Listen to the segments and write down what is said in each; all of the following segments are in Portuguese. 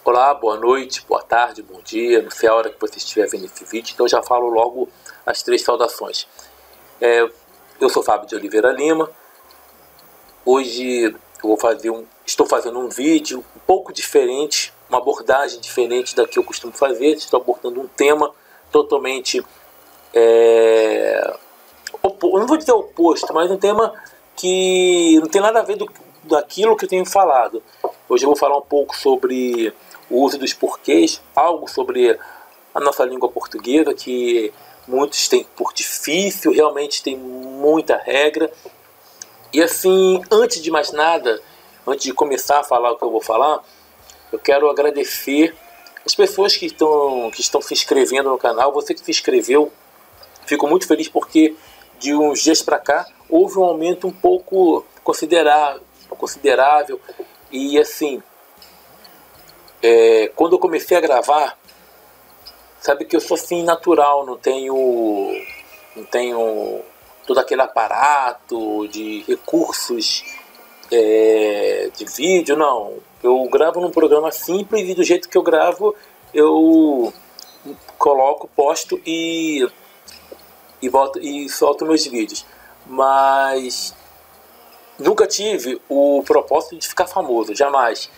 Olá, boa noite, boa tarde, bom dia, não sei a hora que você estiver vendo esse vídeo, então eu já falo logo as 3 saudações. Eu sou Fábio de Oliveira Lima. Hoje estou fazendo um vídeo um pouco diferente, uma abordagem diferente da que eu costumo fazer. Estou abordando um tema totalmente, não vou dizer oposto, mas um tema que não tem nada a ver daquilo que eu tenho falado. Hoje eu vou falar um pouco sobre o uso dos porquês, algo sobre a nossa língua portuguesa, que muitos têm por difícil, realmente tem muita regra. E assim, antes de mais nada, antes de começar a falar o que eu vou falar, eu quero agradecer as pessoas que estão se inscrevendo no canal. Você que se inscreveu, fico muito feliz porque de uns dias para cá houve um aumento um pouco considerável. E assim, quando eu comecei a gravar, sabe que eu sou assim natural, não tenho todo aquele aparato de recursos de vídeo, não. Eu gravo num programa simples e do jeito que eu gravo, eu coloco, posto e solto meus vídeos. Mas nunca tive o propósito de ficar famoso, jamais.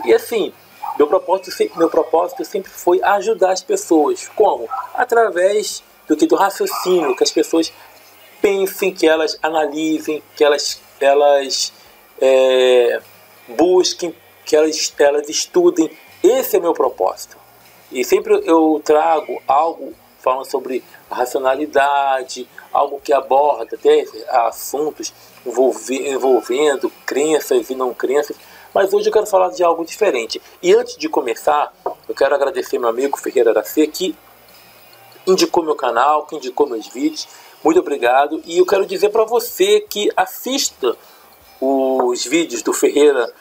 E assim, meu propósito sempre foi ajudar as pessoas. Como? Através do raciocínio, que as pessoas pensem, que elas analisem, que elas busquem, que elas estudem. Esse é o meu propósito. E sempre eu trago algo falando sobre a racionalidade, algo que aborda até assuntos envolvendo crenças e não crenças. Mas hoje eu quero falar de algo diferente. E antes de começar, eu quero agradecer meu amigo Ferreira Aracê, que indicou meu canal, que indicou meus vídeos. Muito obrigado. E eu quero dizer para você que assista os vídeos do Ferreira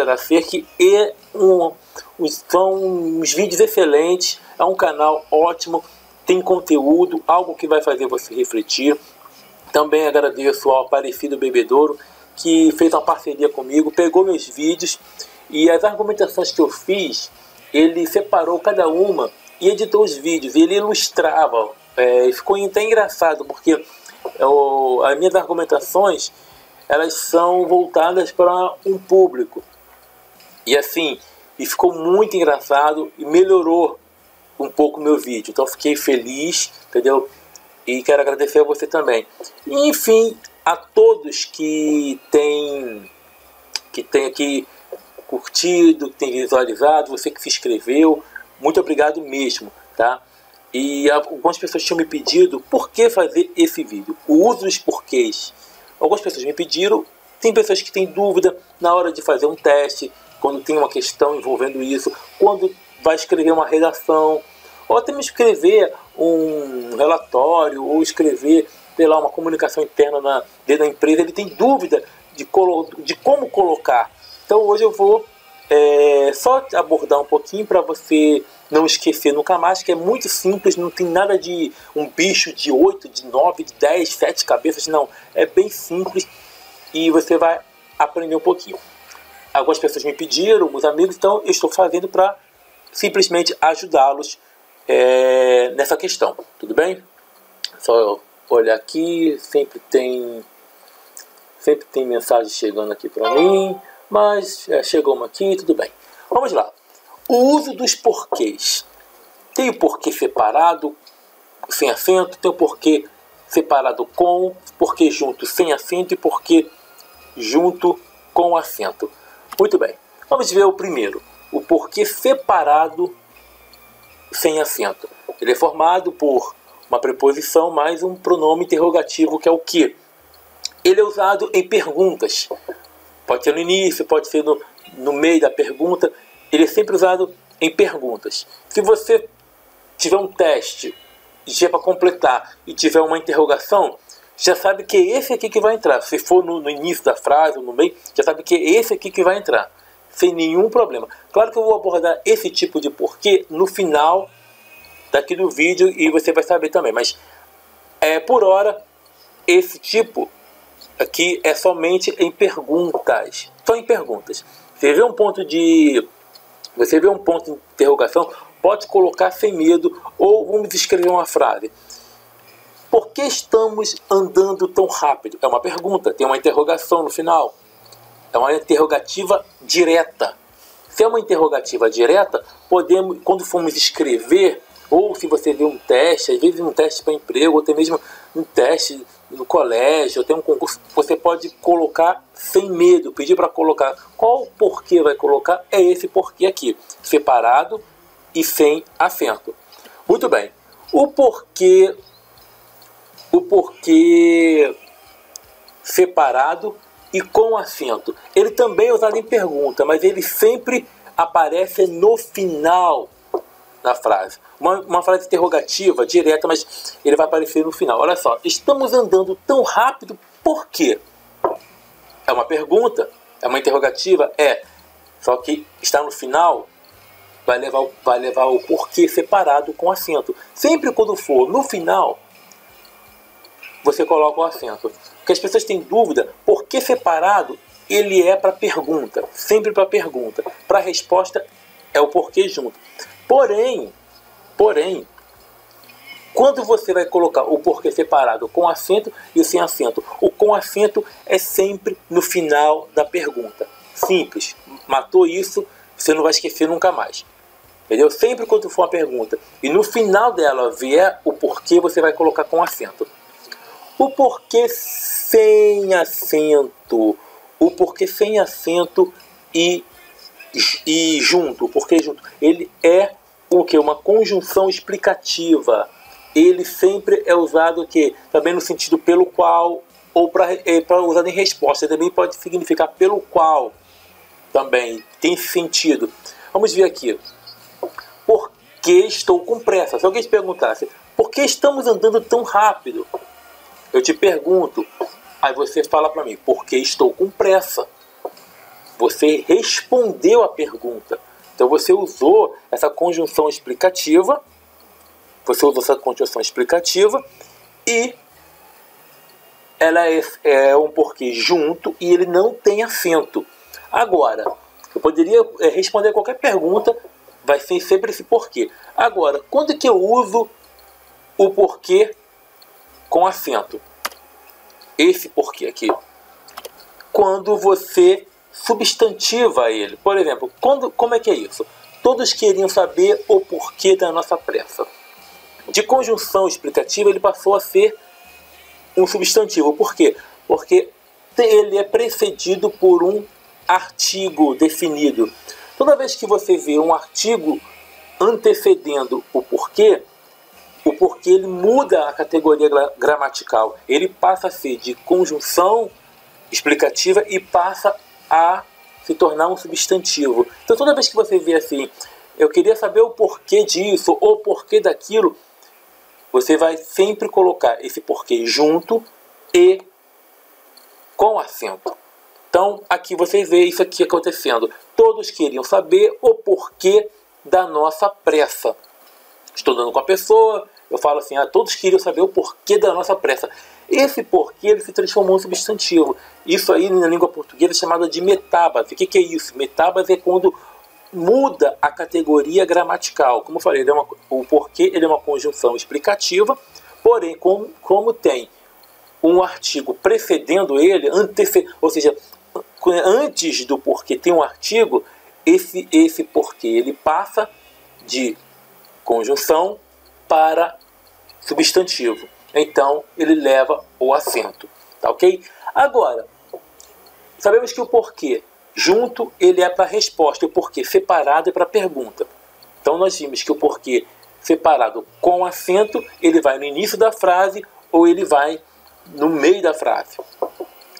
Aracê, que são uns vídeos excelentes. É um canal ótimo, tem conteúdo, algo que vai fazer você refletir. Também agradeço ao Aparecido Bebedouro, que fez uma parceria comigo, pegou meus vídeos e as argumentações que eu fiz, ele separou cada uma e editou os vídeos, e ele ilustrava. Ficou até engraçado, porque as minhas argumentações, elas são voltadas para um público. E assim, ficou muito engraçado e melhorou um pouco o meu vídeo. Então fiquei feliz, entendeu? E quero agradecer a você também. E, enfim, a todos que tem aqui curtido, que tem visualizado, você que se inscreveu, muito obrigado mesmo, tá? E algumas pessoas tinham me pedido por que fazer esse vídeo, o uso dos porquês. Algumas pessoas me pediram, tem pessoas que têm dúvida na hora de fazer um teste, quando tem uma questão envolvendo isso, quando vai escrever uma redação, ou até me escrever um relatório, ou escrever, sei lá, uma comunicação interna dentro da empresa. Ele tem dúvida de como colocar. Então hoje eu vou só abordar um pouquinho para você não esquecer nunca mais, que é muito simples, não tem nada de um bicho de 8, de 9, de 10, 7 cabeças, não. É bem simples e você vai aprender um pouquinho. Algumas pessoas me pediram, alguns amigos, então eu estou fazendo para simplesmente ajudá-los nessa questão, tudo bem? Só olhar aqui, sempre tem mensagem chegando aqui para mim, mas chegou uma aqui, tudo bem. Vamos lá. O uso dos porquês. Tem o porquê separado, sem acento, tem o porquê separado com, porquê junto sem acento e porquê junto com acento. Muito bem. Vamos ver o primeiro. O porquê separado sem acento. Ele é formado por uma preposição mais um pronome interrogativo, que é o que. Ele é usado em perguntas. Pode ser no início, pode ser no meio da pergunta. Ele é sempre usado em perguntas. Se você tiver um teste, já para completar, e tiver uma interrogação, já sabe que é esse aqui que vai entrar. Se for no início da frase ou no meio, já sabe que é esse aqui que vai entrar. Sem nenhum problema. Claro que eu vou abordar esse tipo de porquê no final daqui do vídeo e você vai saber também. Mas por hora, esse tipo aqui é somente em perguntas. Só em perguntas. Você vê um ponto de Você vê um ponto de interrogação, pode colocar sem medo, ou vamos escrever uma frase. Por que estamos andando tão rápido? É uma pergunta, tem uma interrogação no final. É uma interrogativa direta. Se é uma interrogativa direta, podemos, quando formos escrever, ou se você vê um teste, às vezes um teste para emprego, ou até mesmo um teste no colégio, ou tem um concurso, você pode colocar sem medo, pedir para colocar. Qual porquê vai colocar? É esse porquê aqui, separado e sem acento. Muito bem. O porquê separado e com acento. Ele também é usado em pergunta, mas ele sempre aparece no final da frase. Uma frase interrogativa, direta, mas ele vai aparecer no final. Olha só, estamos andando tão rápido, por quê? É uma pergunta, é uma interrogativa, só que está no final, vai levar o porquê separado com acento. Sempre quando for no final, você coloca o acento. Porque as pessoas têm dúvida, por que separado ele é para pergunta, sempre para pergunta. Para resposta é o porquê junto. Porém, quando você vai colocar o porquê separado com acento e sem acento, o com acento é sempre no final da pergunta. Simples. Matou isso, você não vai esquecer nunca mais. Entendeu? Sempre quando for uma pergunta e no final dela vier o porquê, você vai colocar com acento. O porquê sem acento. O porquê sem acento e junto. O porquê junto. Ele é o quê? Uma conjunção explicativa. Ele sempre é usado o quê? Também no sentido pelo qual, ou para usar em resposta. Ele também pode significar pelo qual. Também tem sentido. Vamos ver aqui. Por que estou com pressa? Se alguém te perguntasse, por que estamos andando tão rápido? Eu te pergunto, aí você fala para mim, porque estou com pressa. Você respondeu a pergunta. Então você usou essa conjunção explicativa, e ela é um porquê junto e ele não tem acento. Agora, eu poderia responder qualquer pergunta, vai ser sempre esse porquê. Agora, quando que eu uso o porquê com acento? Esse porquê aqui. Quando você substantiva ele. Por exemplo, como é que é isso? Todos queriam saber o porquê da nossa pressa. De conjunção explicativa, ele passou a ser um substantivo. Por quê? Porque ele é precedido por um artigo definido. Toda vez que você vê um artigo antecedendo o porquê ele muda a categoria gramatical. Ele passa a ser de conjunção explicativa e passa a se tornar um substantivo. Então toda vez que você vê assim, eu queria saber o porquê disso ou o porquê daquilo, você vai sempre colocar esse porquê junto e com acento. Então aqui você vê isso aqui acontecendo. Todos queriam saber o porquê da nossa pressa. Estou andando com a pessoa, eu falo assim, todos queriam saber o porquê da nossa pressa. Esse porquê ele se transformou em substantivo. Isso aí na língua portuguesa é chamado de metábase. O que é isso? Metábase é quando muda a categoria gramatical. Como eu falei, o porquê ele é uma conjunção explicativa, porém, como tem um artigo precedendo ele, ou seja, antes do porquê tem um artigo, esse porquê ele passa de conjunção para substantivo. Então, ele leva o acento. Tá ok? Agora, sabemos que o porquê junto ele é para resposta, e o porquê separado é para pergunta. Então, nós vimos que o porquê separado com acento, ele vai no início da frase ou ele vai no meio da frase.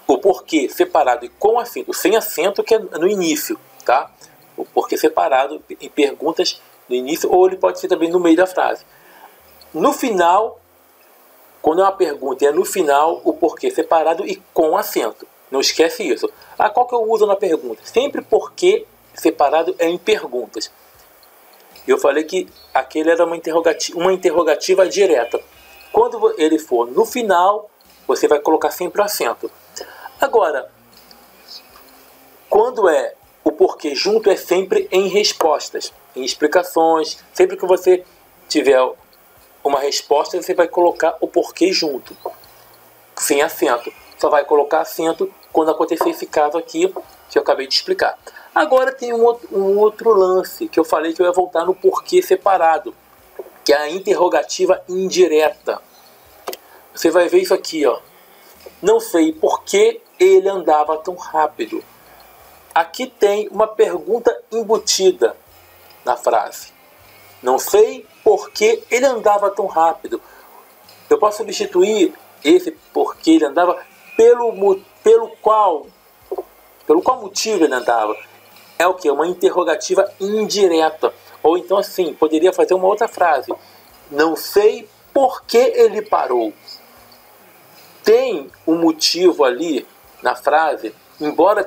O porquê separado e com acento, sem acento, que é no início, tá? O porquê separado em perguntas no início, ou ele pode ser também no meio da frase. No final, quando é uma pergunta, é no final o porquê separado e com acento. Não esquece isso. Qual que eu uso na pergunta? Sempre porquê separado é em perguntas. Eu falei que aquele era uma interrogativa direta. Quando ele for no final, você vai colocar sempre o acento. Agora, quando é o porquê junto é sempre em respostas, em explicações. Sempre que você tiver uma resposta, você vai colocar o porquê junto, sem acento. Só vai colocar acento quando acontecer esse caso aqui que eu acabei de explicar. Agora tem um outro lance que eu falei que eu ia voltar no porquê separado, que é a interrogativa indireta. Você vai ver isso aqui, ó. Não sei por que ele andava tão rápido. Aqui tem uma pergunta embutida na frase. Não sei por que ele andava tão rápido. Eu posso substituir esse porquê ele andava pelo qual motivo ele andava. É o que? Uma interrogativa indireta. Ou então assim, poderia fazer uma outra frase. Não sei por que ele parou. Tem um motivo ali na frase, embora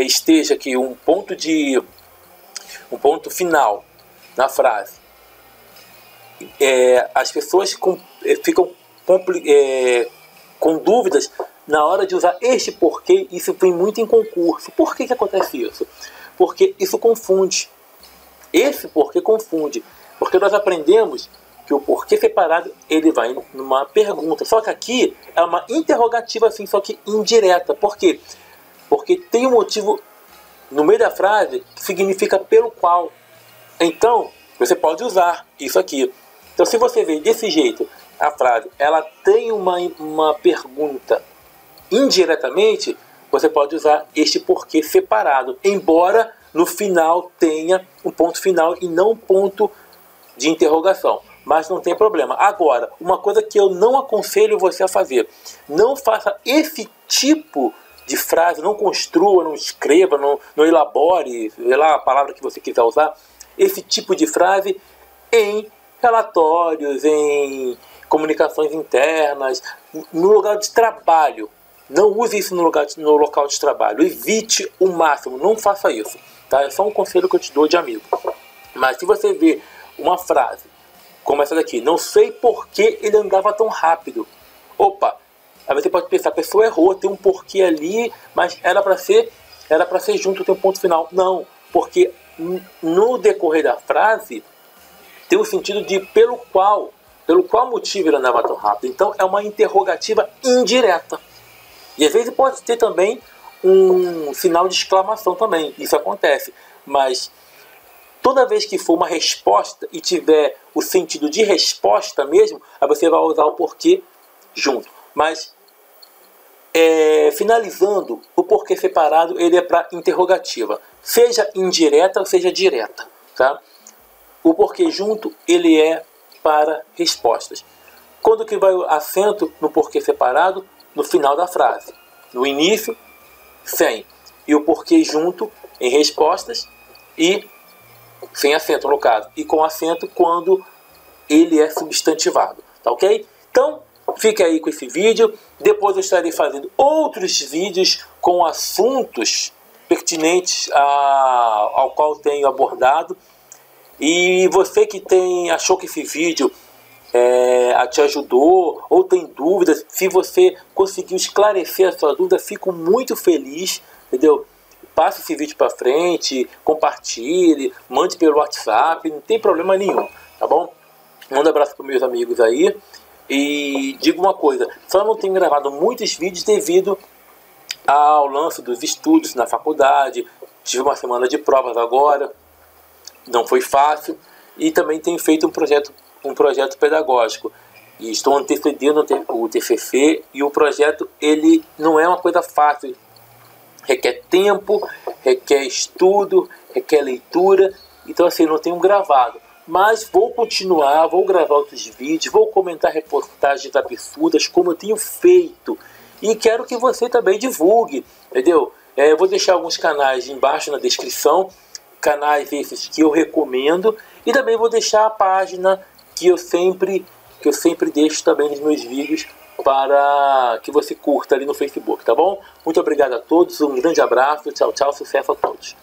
esteja aqui um ponto final na frase. As pessoas ficam com dúvidas na hora de usar este porquê. Isso vem muito em concurso. Por que acontece isso? Porque isso confunde. Esse porquê confunde. Porque nós aprendemos que o porquê separado ele vai numa pergunta. Só que aqui é uma interrogativa assim, só que indireta. Por quê? Porque tem um motivo no meio da frase que significa pelo qual. Então, você pode usar isso aqui. Então, se você vê desse jeito, a frase ela tem uma pergunta indiretamente, você pode usar este porquê separado, embora no final tenha um ponto final e não um ponto de interrogação. Mas não tem problema. Agora, uma coisa que eu não aconselho você a fazer: não faça esse tipo de frase, não construa, não escreva, não elabore, sei lá a palavra que você quiser usar, esse tipo de frase em relatórios, em comunicações internas, no lugar de trabalho. Não use isso no local de trabalho. Evite o máximo, não faça isso. Tá? É só um conselho que eu te dou de amigo. Mas se você vê uma frase como essa daqui, não sei por que ele andava tão rápido. Opa, aí você pode pensar, a pessoa errou, tem um porquê ali, mas era para ser junto, tem um ponto final. Não, porque no decorrer da frase tem o sentido de pelo qual motivo ele andava tão rápido. Então é uma interrogativa indireta. E às vezes pode ter também um sinal de exclamação também, isso acontece. Mas toda vez que for uma resposta e tiver o sentido de resposta mesmo, aí você vai usar o porquê junto. Mas finalizando, o porquê separado ele é para interrogativa, seja indireta ou seja direta, tá? O porquê junto ele é para respostas. Quando que vai o acento no porquê separado? No final da frase. No início, sem. E o porquê junto em respostas e sem acento no caso. E com acento quando ele é substantivado. Tá ok? Então, fique aí com esse vídeo. Depois eu estarei fazendo outros vídeos com assuntos pertinentes ao qual tenho abordado. E você que achou que esse vídeo te ajudou ou tem dúvidas, se você conseguiu esclarecer a sua dúvida, fico muito feliz, entendeu? Passe esse vídeo para frente, compartilhe, mande pelo WhatsApp, não tem problema nenhum, tá bom? Manda um abraço para meus amigos aí. E digo uma coisa, só não tenho gravado muitos vídeos devido ao lance dos estudos na faculdade. Tive uma semana de provas agora, não foi fácil, e também tenho feito um projeto pedagógico e estou antecedendo o TCC, e o projeto ele não é uma coisa fácil, requer tempo, requer estudo, requer leitura. Então assim, não tenho gravado, mas vou continuar, vou gravar outros vídeos, vou comentar reportagens absurdas como eu tenho feito, e quero que você também divulgue, entendeu? Eu vou deixar alguns canais embaixo na descrição, canais esses que eu recomendo, e também vou deixar a página que eu sempre deixo também nos meus vídeos para que você curta ali no Facebook, tá bom? Muito obrigado a todos, um grande abraço, tchau, tchau, sucesso a todos.